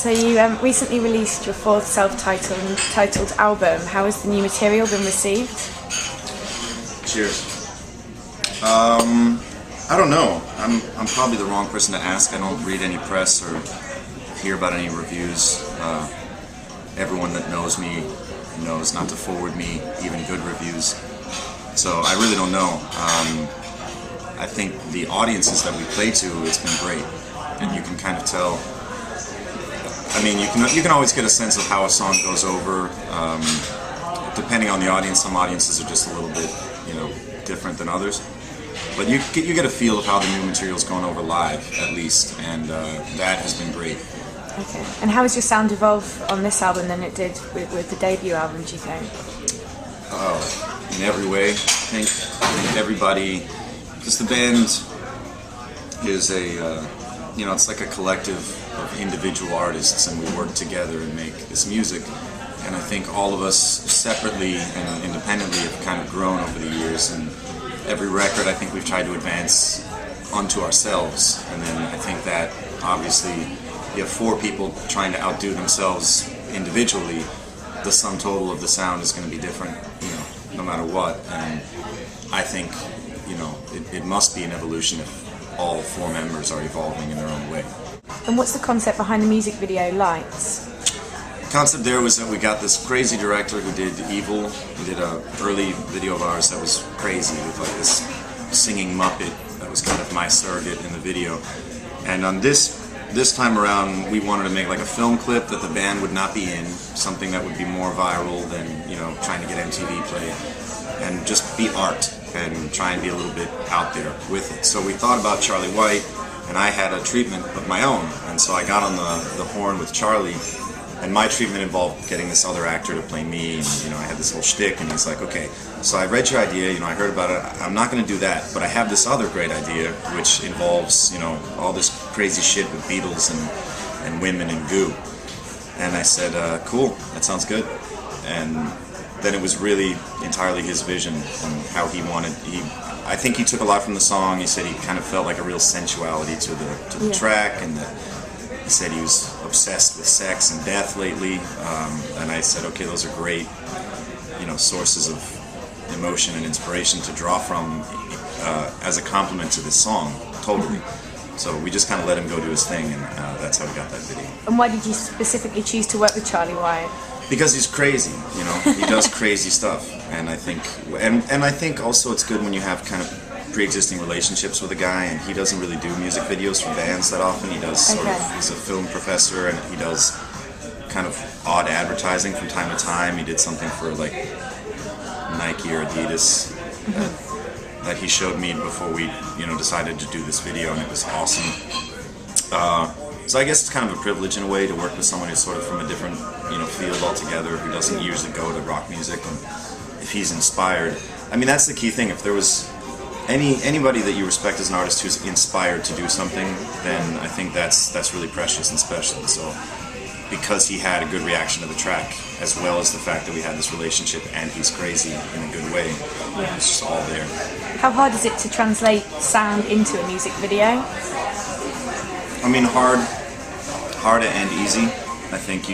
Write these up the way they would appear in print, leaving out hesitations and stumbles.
So you recently released your fourth self-titled album. How has the new material been received? Cheers. I don't know. I'm probably the wrong person to ask. I don't read any press or hear about any reviews. Everyone that knows me knows not to forward me even good reviews. So I really don't know. I think the audiences that we play to, it's been great, and you can kind of tell. I mean, you can always get a sense of how a song goes over, depending on the audience. Some audiences are just a little bit, different than others. But you get a feel of how the new material's going over live, at least, and that has been great. Okay. And how has your sound evolved on this album than it did with the debut album, do you think? In every way, I think everybody, because the band is it's like a collective of individual artists, and we work together and make this music. And I think all of us separately and independently have kind of grown over the years, and every record I think we've tried to advance onto ourselves. And then I think that obviously you have four people trying to outdo themselves individually, the sum total of the sound is going to be different, no matter what. And I think, it must be an evolution if all four members are evolving in their own way. And what's the concept behind the music video, Lights? The concept there was that we got this crazy director who did Evil. He did an early video of ours that was crazy with like this singing Muppet that was kind of my surrogate in the video. And on this time around, we wanted to make like a film clip that the band would not be in, something that would be more viral than, trying to get MTV play, and just be art and try and be a little bit out there with it. So we thought about Charlie White, and I had a treatment of my own, and so I got on the horn with Charlie, and my treatment involved getting this other actor to play me, and I had this whole shtick, and he's like, okay, so I read your idea, I heard about it, I'm not going to do that, but I have this other great idea, which involves, all this crazy shit with Beatles and women and goo. And I said, cool, that sounds good. And then it was really entirely his vision and how he wanted, I think he took a lot from the song. He said he kind of felt like a real sensuality to the track, and that he said he was obsessed with sex and death lately, and I said, okay, those are great, sources of emotion and inspiration to draw from as a compliment to this song, totally. So we just kind of let him go do his thing, and that's how we got that video. And why did you specifically choose to work with Charlie White? Because he's crazy, he does crazy stuff, and I think, and I think also it's good when you have kind of pre-existing relationships with a guy, and he doesn't really do music videos for bands that often. He does he's a film professor, and he does kind of odd advertising from time to time. He did something for like Nike or Adidas that he showed me before we decided to do this video, and it was awesome. So I guess it's kind of a privilege in a way to work with someone who's sort of from a different field altogether, who doesn't usually go to rock music, and if he's inspired, I mean, that's the key thing. If there was anybody that you respect as an artist who's inspired to do something, then I think that's really precious and special. And so because he had a good reaction to the track, as well as the fact that we had this relationship and he's crazy in a good way, it's just all there. How hard is it to translate sound into a music video? I mean, hard and easy. I think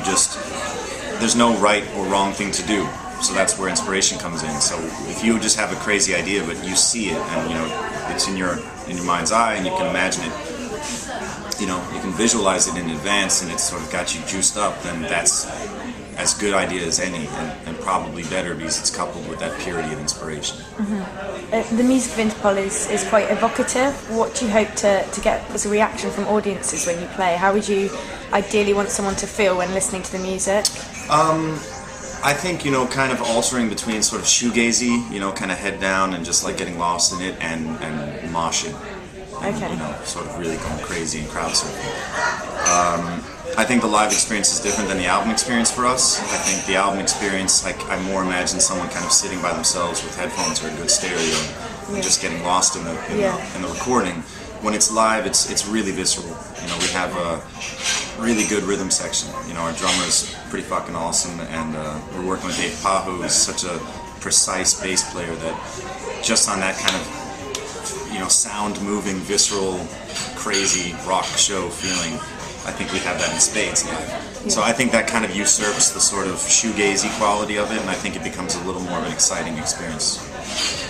there's no right or wrong thing to do. So that's where inspiration comes in. So if you just have a crazy idea, but you see it, and it's in your mind's eye, and you can imagine it, you can visualize it in advance, and it's sort of got you juiced up, then that's as good idea as any, and probably better because it's coupled with that purity of inspiration. The music of Interpol is quite evocative. What do you hope to get as a reaction from audiences when you play? How would you ideally want someone to feel when listening to the music? I think, kind of altering between sort of shoegazy, kind of head down and just like getting lost in it, and moshing. And, sort of really going crazy and crowd surfing. I think the live experience is different than the album experience for us. I think the album experience, I more imagine someone kind of sitting by themselves with headphones or a good stereo and just getting lost in the recording. When it's live, it's really visceral. We have a really good rhythm section. Our drummer's pretty fucking awesome, and we're working with Dave Pahu, who's such a precise bass player that just on that kind of sound moving, visceral, crazy rock show feeling, I think we have that in spades live. So I think that kind of usurps the sort of shoegazy quality of it, and I think it becomes a little more of an exciting experience.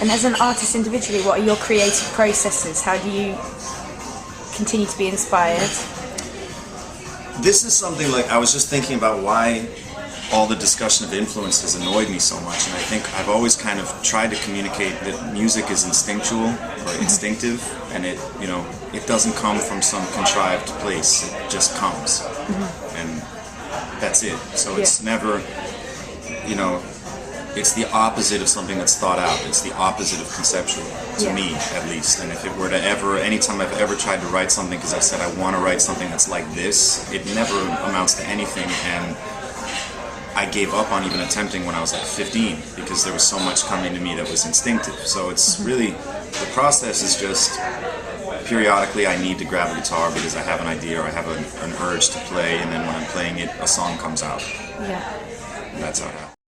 And as an artist individually, what are your creative processes? How do you continue to be inspired? This is something like I was just thinking about why all the discussion of influence has annoyed me so much, and I think I've always kind of tried to communicate that music is instinctual or instinctive, and it doesn't come from some contrived place. It just comes, and that's it. So it's never, it's the opposite of something that's thought out. It's the opposite of conceptual, to me at least. And if it were to ever, anytime I've ever tried to write something because I said I want to write something that's like this, it never amounts to anything. And I gave up on even attempting when I was like 15 because there was so much coming to me that was instinctive. So it's really, the process is just periodically I need to grab a guitar because I have an idea or I have an urge to play, and then when I'm playing it, a song comes out. Yeah. And that's how it happens.